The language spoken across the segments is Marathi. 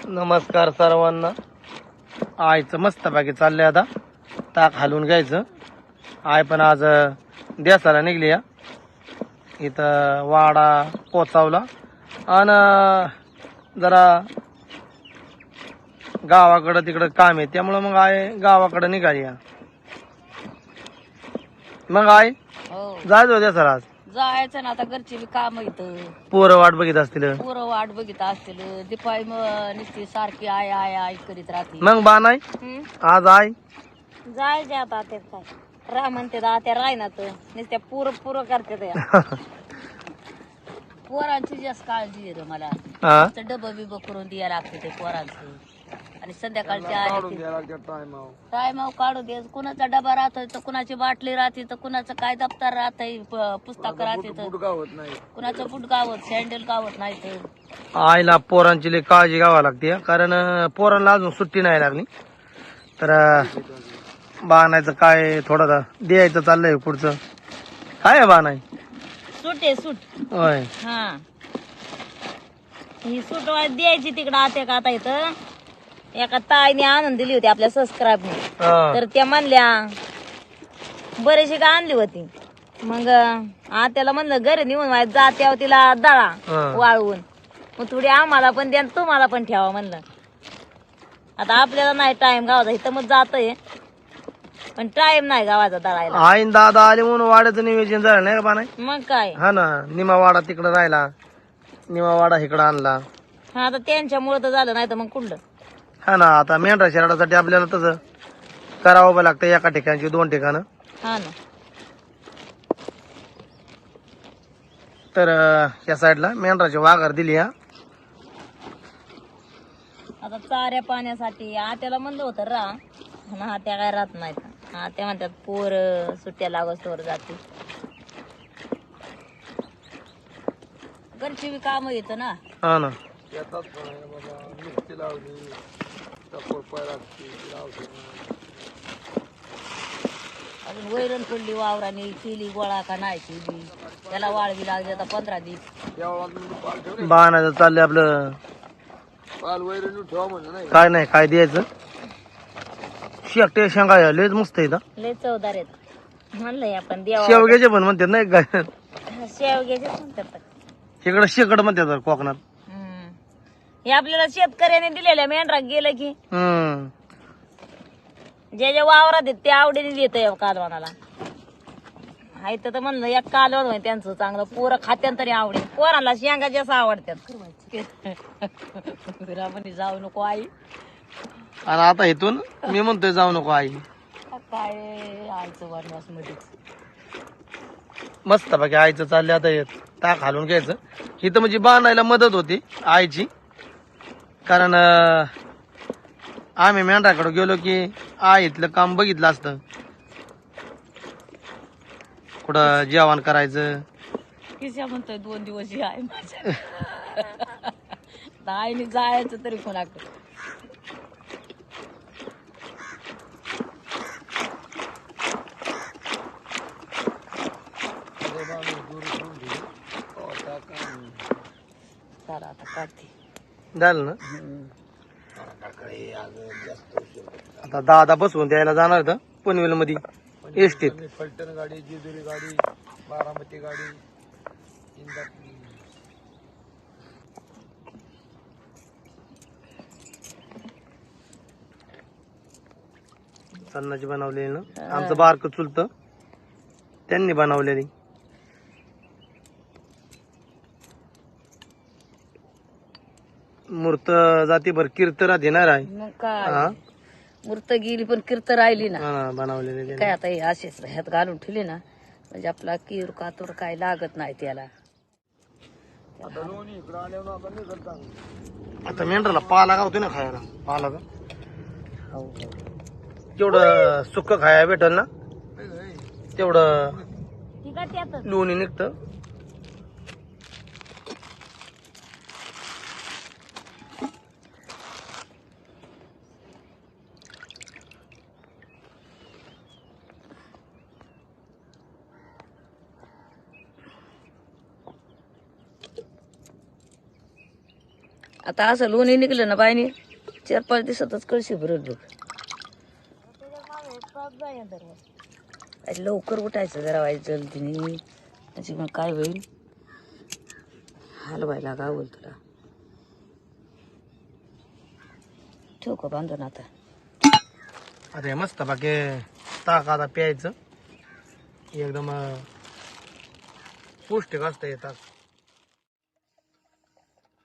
नमस्कार सर्वांना. आईचं मस्त बाकी चाललंय आता. ताक हालून घ्यायचं. आय पण आज देसाला निघली या. इथं वाडा पोचावला आणि जरा गावाकडं तिकडं काम आहे त्यामुळं मग आय गावाकडं निघाली या. मग आय हो जायचं देसाला आज. जायचं ना आता घरची बी काम इथं पोरं वाट बघित असतील. पुरं वाट बघित असतील दिपाळी नुसती सारखी आय आय आय करीत राहते. मग बा नाही आज आय जायचे आता ते काय राह म्हणते त्या राहणार नुसत्या पुरं करते त्या पोरांची जास्त काळजी आहे रे मला. हा डबं बिब करून द्यायला लागते ते पोरांचं आणि संध्याकाळच्या टायमाव काढू दे. कुणाचा डबा राहतोय तर कुणाची बाटली राहते तर कुणाचं काय दप्तर राहतंय पुस्तक राहते तर कुणाचं बूट गावत सँडल गावत नाही तर आईला पोरांची लई काळजी घ्यावी लागते. कारण पोरांना अजून सुट्टी नाही लागली तर बाणायचं काय थोडं द्यायचं चाललंय पुढचं. काय आहे बाणाय सूट आहे सूट. होय हा ही सूट द्यायची तिकडं आते का आता इथं एका ताईने आणून दिली होती आपल्या सबस्क्राईबने. हा. तर त्या म्हणल्या बरेचशी का आणली होती. मग आत्याला म्हणलं घरी नेऊन जात्यावर तिला दळा हा. वाळवून मग थोडी आम्हाला पण द्या आणि तुम्हाला पण ठेवा म्हणलं. आता आपल्याला नाही टाइम गावाचा इथं मग जातोय पण टाइम नाही गावाचा दळायला. आईन दादा आले म्हणून वाड्याचं नियोजन झालं नाही का बाणाय. मग काय हा ना निमा वाडा तिकडं राहिला निमा वाडा इकडं आणला. हा आता त्यांच्यामुळे तर झालं नाही तर मग कुठलं. हा ना आता मेंढरा शहरासाठी आपल्याला तसं करावं लागतं एका ठिकाणची दोन ठिकाणं. हा ना तर या साईडला मेंढराची वाघर दिली. हा आता चाऱ्या पाण्यासाठी आत्याला म्हणलं होतं हा त्या काय राहत नाहीत. त्या म्हणतात पोर सुट्ट्या लागोस्तवर जाते. घरची बी काम येतं ना. हा ना अजून वैरण पडली वावराने केली गोळा का नाही केली त्याला वाळवी लागली आता 15 दिवस. बाणाचं चाललंय आपलं. काय नाही काय द्यायचं. शेकटे शेंगा लयच मस्त आहे. लय चवदार आहेत म्हणलंय आपण देवा. शेवग्याचे पण म्हणतात नाही काय शेवग्याचे म्हणतात. इकडं शेकड म्हणतात कोकणात. हे आपल्याला शेतकऱ्याने दिलेल्या मेंढरा गेलं की हम्म जे जे वावरात आहेत ते आवडीने देत कालवानाला. हाय तर म्हणलं एक कालवण होय त्यांचं चांगलं पोरं खात्यान तरी आवडी. पोरांना शेंगा जास्त आवडतात. म्हणे जाऊ नको आई. आणि आता इथून मी म्हणतोय जाऊ नको आई. काय आईचं वनवास मध्येच मस्त बाकी आईचं चाललंय आता येत ताक हालून घ्यायचं. इथं म्हणजे बांधायला मदत होती आईची. कारण आम्ही मेंढराकडे गेलो की आई इथलं काम बघितलं असतं. कुठं जेवण करायचं. किशा म्हणतोय 2 दिवस ही आहे माझ्या. आईने जायचं तरी कोणाकडे. चला आता काढते. झालं ना. आता दादा बसवून द्यायला जाणार होतं पनवेल मध्ये एसटीत. फलटण गाडी जेजुरी गाडी बारामती गाडी सन्नाची बनवलेली ना आमचं बारक चुलत त्यांनी बनवलेली. मूर्त जातीभर कीर्तनात येणार आहे. मग काय मूर्त गेली पण कीर्त राहिली ना. बनवलेली काय आता हे असेच ह्यात घालून ठेवली ना म्हणजे आपला कीर कातूर काय लागत नाही त्याला. आता मेंढराला पाला गावतो ना खायला. पाला का जेवढं सुक्क खाया भेटल ना तेवढं ठीक आहे त्यातच लोणी निघतं. आता असं लोणी निघलं ना बाईने 4-5 दिवसातच कळशी भरत बघ. लवकर उठायचं जरा वाईट जलदीने, त्याची मग काय होईल हलवायला गावल तुला. ठेवू का बांधून आता? आता हे मस्त बाकी ताक आता प्यायचं, एकदम पौष्टिक असतं हे ताक.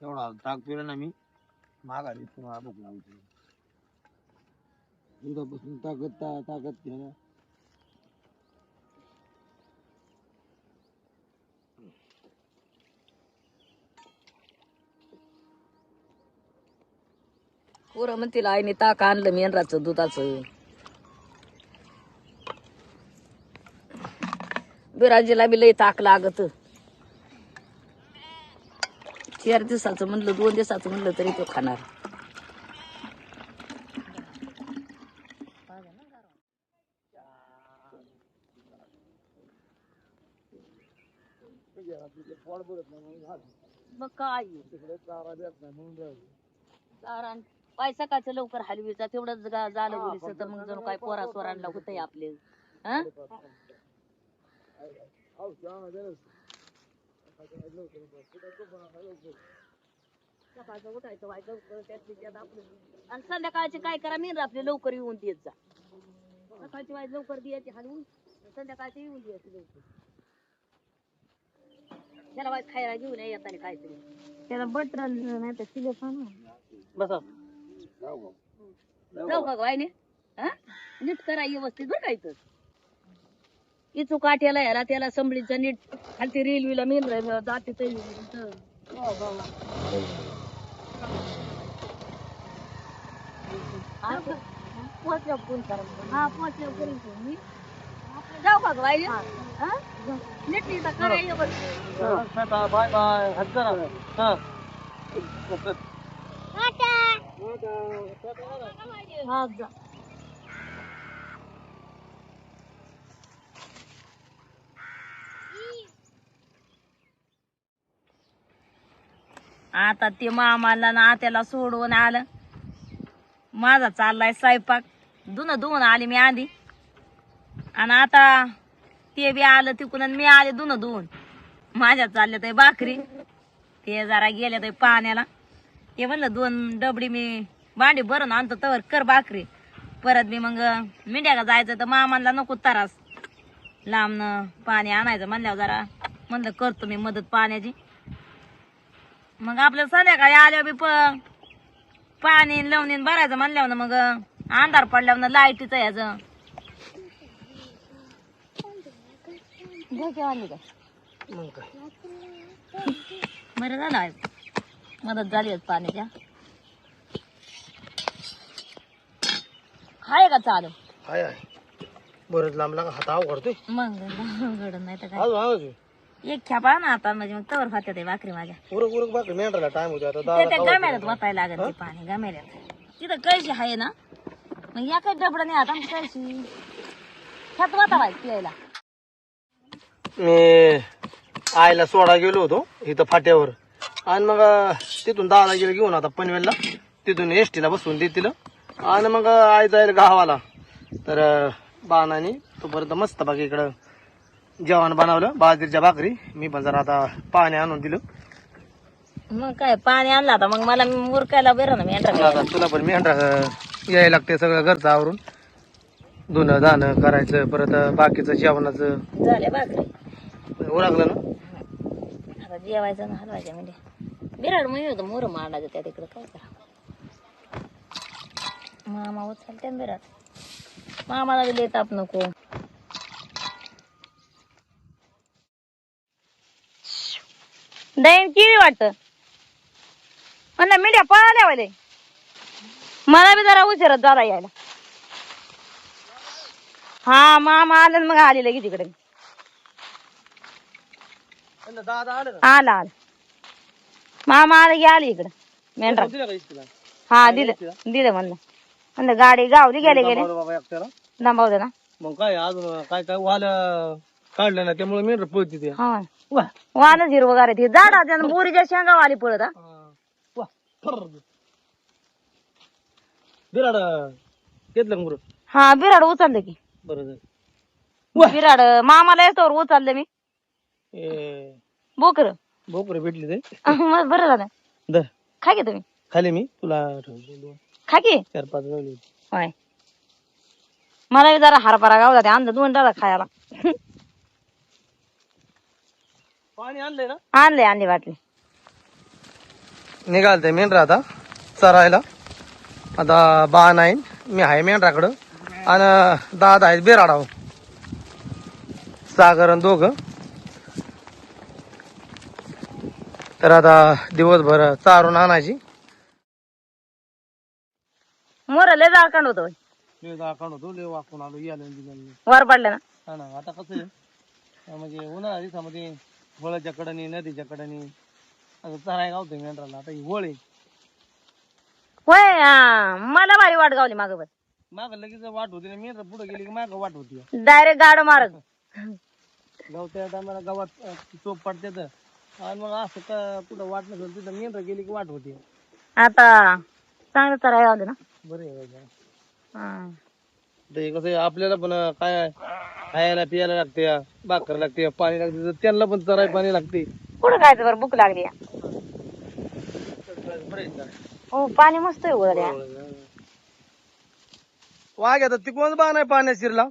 एवढा ताक पिलं ना मी माघारी तुम्हाला भूक लागली. दुधापासून ताकद घ्या. पोरं म्हणतील आईने ताक आणलं मेंढराचं दुधाचं. बिराजीला बी लई ताक लागत. 4 दिवसाचं म्हणलं 2 दिवसाचं म्हणलं तरी तो खाणार. मग काय पाय सकाळचं लवकर हलवीचा तेवढंच झालं बोलीच तर मग जणू काय पोरा सोरांना होतंय आपले. हा सकाळचं उठायचं व्हायचं लवकर त्यात आपलं. आणि संध्याकाळचे काय करा मेन आपले लवकर येऊन देत जा. सकाळची वाईज लवकर द्यायची हलवून, संध्याकाळची येऊन द्यायची लवकर. त्याला वाईज खायला घेऊन येताना काहीतरी त्याला बटर नाही तर शिले बसा जाऊ का वाईने. हा नीट करा व्यवस्थित बरं काय तर इचू काठ्याला याला त्याला संभळीचा नीट खालती रेल्वेला मेन जाते पोचल्या फोन करा. हा पोचल्या करीन मी. जाऊ का वाईने. नीट नीट करा व्यवस्थित. Bye bye. हा हा जा. आता ते मामाला ना आत्याला सोडून आलं. माझा चाललाय स्वयंपाक. धुवून आली मी आधी आणि आता ते बी आलं तिकून आणि मी आले धुवून. माझ्या चालल्या तर भाकरी. ते जरा गेले तर पाण्याला. ते म्हणलं 2 डबडी मी भांडी भरून आणतो तवर कर भाकरी. परत मी मग मिंड्याला जायचं तर मामाला नको तरास लांबनं पाणी आणायचं म्हणल्यावर जरा म्हणलं करतो मी मदत पाण्याची. मग आपल्या संध्याकाळी आल्यावर बी पाणी लावून भरायचं म्हणल्यावर मग अंधार पडल्यावर लाईटीचं ह्याचं आली का मग काय बरं झालं आहे मदत झाली आहे पाण्याच्या. आहे का चालू? हाय हाय बरंच लांब लागा हात अवघडतोय. मग घडून नाही तर काय अजून अजून एक खेपा ना आता म्हणजे मग तवर खात्यात आहे भाकरी माझ्या. उरक उरक भाकरी मेंढराला टाइम होतो आता ते गमेल्यात वाचायला लागत ते पाणी गमेल्यात. तिथं कळशी आहे ना मग या काही डबडं नाही आता कळशी ह्यात वाता व्हायचं प्यायला. मी आईला सोडा गेलो होतो इथं फाट्यावर आणि मग तिथून दादा गेलं घेऊन आता पनवेलला. तिथून एसटीला बसवून देतील आणि मग आई जाईल गावाला. तर बाणाने तोपर्यंत मस्त बाकी इकडं जेवण बनवलं बाजरीच्या भाकरी. मी पण जरा आता पाणी आणून दिलं. मग काय पाणी आणलं आता मग मला मुरकायला बरं ना मेंढरा. आता तुला पण मेंढरा यायला लागते सगळं घरचं आवरून धुणं धाणं करायचं परत बाकीचं जेवणाचं झाले भाकरी उरकलं ना. आता जेवायचं ना हलवायचं म्हणजे बिराड म्हणून होतं मोर मांडायचं त्या तिकडं काय करा. मामा उचलते ना बिराड मामाला बी लय ताप नको. दैन किती वाटत म्हणलं मीडिया पळाल्या वाले मला बी जरा उशिरात झाला यायला. हा मामा आलं मग आली लगेच तिकडे. दादा आलं आला आला मामा आलं की आली इकडं मेंढरा. हा दिलं म्हणलं गाडी गावली गेले दमाव दे ना. मग काय अजून काय काय वाल काढलं ना त्यामुळे मेंढर पळती ते. हा वानच हिरवगार आहे झाडा बोरीच्या शेंगा वाली पळत. बिराड घेतलं मुर हा बिराड उचलले की बरं झालं. बिराड मामाला येतो उचलले मी ए बोकर भोकरे भेटली ते मग बरं झालं दर खा की तुम्ही खाली मी तुला ठेवले खा की 4-5 राहिली होती. होय मला बी जरा हरभरा गावला ते आणलं 2 डाळा खायला पाणी आणलंय ना आणले वाटले निघालते मेंढरा आता चरायला आता बा नाही मी आहे मेंढराकडं आणि दादा आहेत बेराडाव सागर आणि दोघं तर आता दिवसभर चारून आणायची मोर लय जाळ कांड होतो होतो लय वाकून आलो यायला वर पडले ना हा ना आता कसं आहे म्हणजे उन्हाळ्या दिवसामध्ये होळाच्या कडनी नदीच्या कडनी आता चराय गावतोय मेंढराला आता ही होळ आहे होय मला भारी वाट गावली माग माग लगेच वाट होती ना मेंढर पुढे गेली की माग वाट होती डायरेक्ट गाड मारत गावत्या टायमाला गावात चोप पडते आणि मग असं का कुठं वाट नसेल तिथं मेंढर गेली की वाट होती आता चांगलं चराय गावले ना बरे आहे हा. ते कसं आहे, आपल्याला पण काय खायला पियाला लागते भाकर लागते पाणी लागते तर त्यांना पण चराय पाणी लागते कुठं खायचं बरं भूक लागली हो पाणी मस्त आहे उघड्या वाघ आता ती कोण बाण आहे पाण्यात शिरला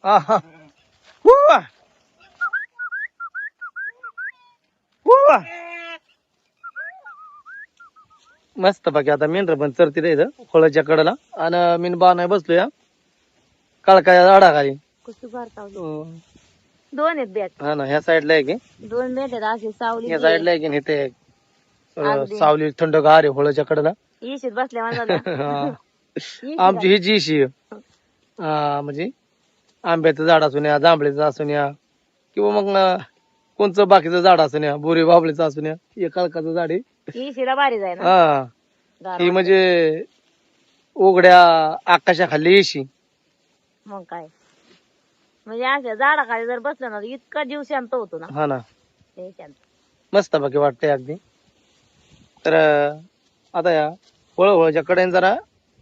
आहा. हुआ. हुआ. मस्त बाकी आता मेंढर पण चरती रे इथं खोळाच्या कडेला आणि मी बाण आहे बसलो या काळकाच्या झाडाखाली कुस्ती करता 2 आहेत बॅट हा ना ह्या साईडला आहे की 2 बॅट आहेत असे सावली या साईडला आहे की इथे अगदी. सावली थंड गार आहे होळच्या कडेला इशीत बसल्या माझा आमची ही जी इशी म्हणजे आंब्याचं झाड असून या जांभळीचं असून या किंवा मग कोणचं बाकीचं झाड असून या बोरी बाबळीचं असून या हे काळकाचं झाड आहे इशीला भारी जाय ना हा गार ही वाटतं. म्हणजे उघड्या आकाशाखाली इशी मग काय म्हणजे अशा झाडाखाली जर बसलं ना इतका जीव शांत होतो ना हा ना लय शांत मस्त बाकी वाटतंय अगदी तर आता या होळच्या कडेने जरा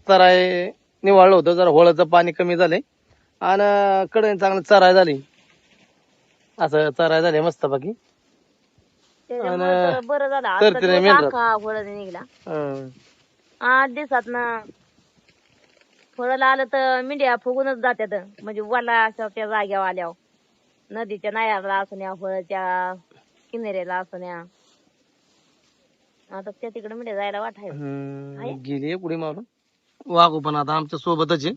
चराय निवाळलं होतं जरा होळचं पाणी कमी झालंय आणि कडेने चांगलं चराय झाली असं चराय झाले मस्त बाकी त्याच्यामुळे तर बरं झालं तर आता तिने दिवस मेंढरात. अख्खा फळं निघला 8 दिवसात ना फळला आलं तर मिंड्या फुगूनच जात्यात म्हणजे वाला अशा त्या जाग्यावर आल्यावर नदीच्या नायाला असुन या फळच्या किनाऱ्याला असुन या आता त्या तिकडे मिंड्या जायला वाटाय गेली पुढे मारून वाघू पण आता आमच्या सोबतच आहे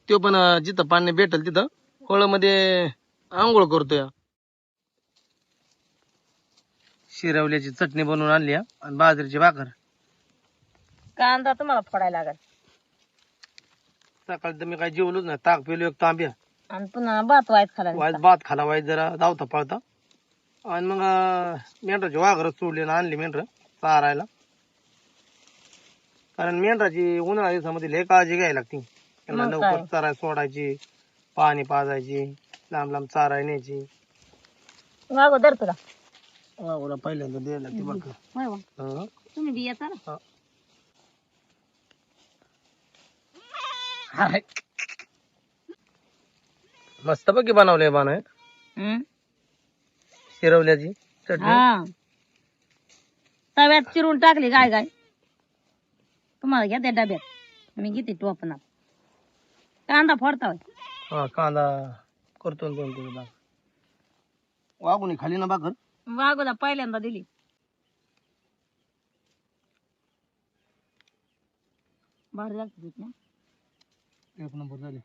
तो पण जिथं पाणी भेटल तिथं होळमध्ये आंघोळ करतोय शिरवल्याची चटणी बनवून आणली आणि बाजरीची भाकर कांदा तुम्हाला फोडायला लागल सकाळी तर मी काय जेवलोच नाही ताक पिलो एक तांब्या आणि पुन्हा भात व्हायच खाला वाईट भात खाला वाईट जरा धावता पळता आणि मग मेंढराची वाघर चोरली आणि आणली मेंढर चारायला कारण मेंढराची उन्हाळ्या दिवसामध्ये लय काळजी घ्यायला लागते त्यांना मग लवकर काय? चराय सोडायची पाणी पाजायची लांब लांब चाराय न्यायची वागो धर तुला वाघोला पहिल्यांदा द्यायला लागते भाकर होय वा. हं. तुम्ही बी येता ना हा. हाय. मस्त पैकी बनवले बाण शिरवल्याची चटणी हा तव्यात चिरून टाकली काय काय तुम्हाला घ्या त्या डब्यात मी घेते टोपणात कांदा फोडता होय. हा कांदा करतो ना 2-3 भाकर वाघुनी खाली ना भाकर वाघोला पहिल्यांदा दिली भारी लागते ना एक नंबर झाले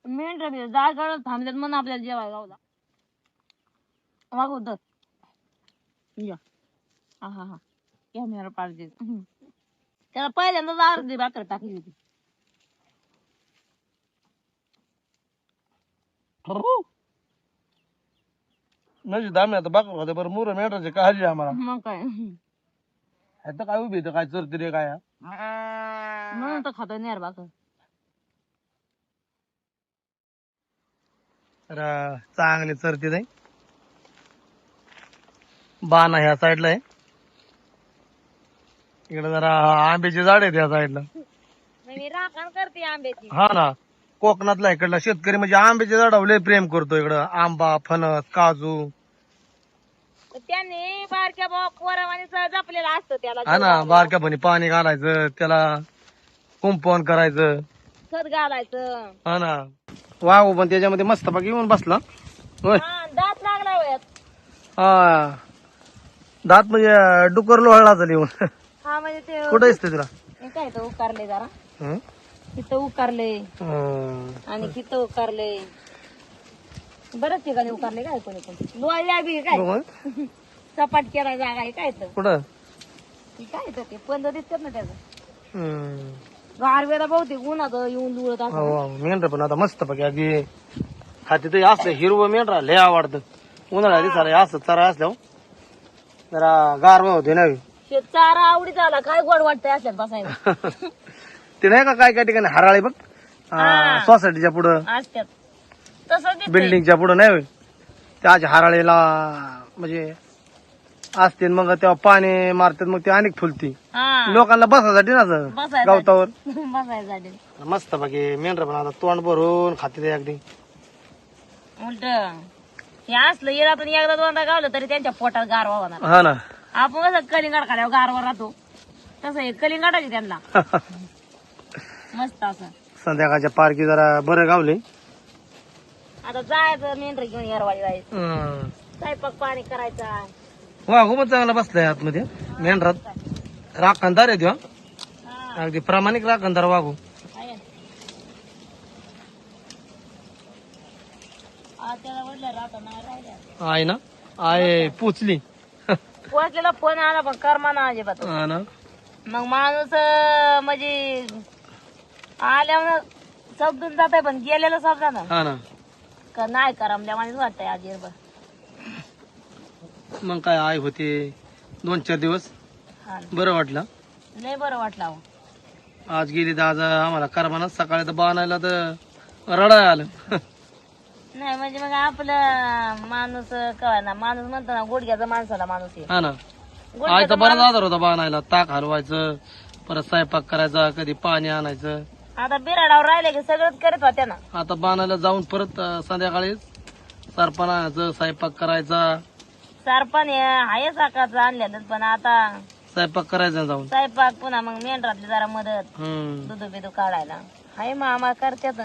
मेंढरा बी जाळ थांबल्यात म्हणून आपल्याला जेवाय गावला वागो दर या हा हा हा कॅमेरा पाडते त्याला पहिल्यांदाच अर्धी भाकर टाकली होती म्हणजे दामी आता भाकर खाते बरं मुर मेंढराचे काळजी आम्हाला मग काय आता काय उभी काय चरते रे काय म्हणून तर खातो नेर भाकर तर चांगले चरते नाही बाणा ह्या साईडला आहे इकडे जरा आंब्याची झाड आहेत या साईडला. मी राखण करते आंब्याची. हा ना, कोकणातला इकडला शेतकरी म्हणजे आंब्याच्या झाडावर लय प्रेम करतो. इकडं आंबा, फणस, काजू. त्यांनी बारक्या पोरावानी जपलेलं असतं त्याला. हा ना, बारक्या पण पाणी घालायचं, त्याला कुंपण करायचं, खत घालायचं. हा ना. वाव पण त्याच्यामध्ये मस्त बाकी येऊन बसला. होय. दात लागला वयात. हा, दात म्हणजे डुकर लोळला झाली येऊन. हा म्हणजे ते कुठं असते तुला? काय तर उकारले जरा. हं? तिथं उकारले आणि तिथं उकारले. बरंच ठिकाणी उकारले काय कोणी कोणी. लोळल्या बी काय बघ. सपाट केला जागा आहे काय तर. कुठं? काय तर ते पंध दिसतात ना त्याचं. हं. गारवेला बहुतेक उन्हात येऊन लुळत असं. हो, मेंढर पण आता मस्त बघ अगदी खाते ते असलं हिरवं मेंढरा लय आवडतं. उन्हाळ्या दिसायला असं चरा असल्यावर जरा गारवा होते ना. शेत चारा आवडी झाला काय गोड वाटतंय असल्यात बसायला. ते नाही का काय ठिकाणी हराळे बघ सोसायटीच्या पुढं, असत्यात तसं दिसतंय. बिल्डिंगच्या पुढं नाही होय, त्याच्या हराळेला म्हणजे असते. मग तेव्हा पाणी मारतात, मग ते अनेक फुलती हा लोकांना बसासाठी ना असं बसायसाठी. गवतावर. बसायसाठी मस्त बाकी मेंढर पण आता तोंड भरून खाते ते अगदी. उलट हे असलं येरातून एकदा दोनदा गावलं तरी त्यांच्या पोटात गारवा होणार. हा ना. आपण कसं कलिंगड खाल्यावर गारवा राहतो तसं हे कलिंगडाची त्यांना मस्त असं. संध्याकाळच्या पार्की जरा बरं गावले. आता जायचं मेंढर घेऊन येरवाळी जायचं, स्वयंपाक पाणी करायचा. वाघू पण चांगला बसलाय आतमध्ये मेंढरात. राखणदार आहे तेव्हा, हा, अगदी प्रामाणिक राखणदार वाघू. आहे. त्याला म्हटलं राहता नाही राहिल्या. आहे ना, आहे पुचली. पोचलेला फोन आला पण कर्मा ना अजिबात. हा ना. मग माणूस म्हणजे आल्यावर समजून जात पण गेलेलं समजा ना हा ना. का नाही करमल्या माणूस वाटतंय आज येरभर. मग काय आई होते 2-4 दिवस हा, बरं वाटलं. लय बरं वाटलं अहो. आज गेली तर आज आम्हाला करमाना. सकाळी तर बाणायला तर रडाय आलं. नाही म्हणजे मग आपलं माणूस कळा ना, माणूस म्हणतो ना गुडघ्याचा माणसाला माणूस आहे. हा ना. गुडघ्याचा आईचा बराच आधार होता बाणायला. ताक हलवायचं, परत स्वयंपाक करायचा, कधी पाणी आणायचं. आता बिराडावर राहिले की सगळंच करत होत्या ना. आता बाणायला जाऊन परत संध्याकाळी सरपण आणायचं, स्वयंपाक करायचा, सरपण आहे सकाळचं आणलेलं पण आता स्वयंपाक करायचा जाऊन. स्वयंपाक पुन्हा मग मेंढरातली जरा मदत हम्म. दूध बिदू काढायला हाय मामा करतात.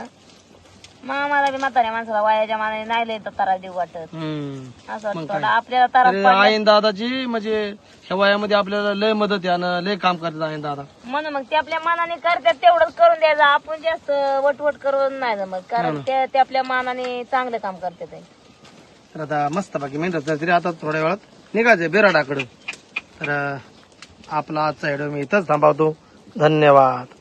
मामाला बी म्हाताऱ्या माणसाला वयाच्या मानाने नाही लय तर त्रास देऊ वाटत. हम्म. असं मग वाटतं काय? थोडा आपल्याला त्रास तरी पडला आईन दादाची म्हणजे ह्या वयामध्ये आपल्याला लय मदत आहे आणि लय काम करतात आईन दादा. म्हणून मग ते आपल्या मनाने करतात तेवढंच करून द्यायचं. आपण जास्त वटवट करून नाही जमत कारण ते आपल्या मनाने चांगलं काम करतात. तर आता मस्त बाकी मेहनत तरी आता थोड्या वेळात निघायचंय बिराडाकडं. तर आपला आजचा व्हिडिओ मी इथंच थांबवतो. धन्यवाद.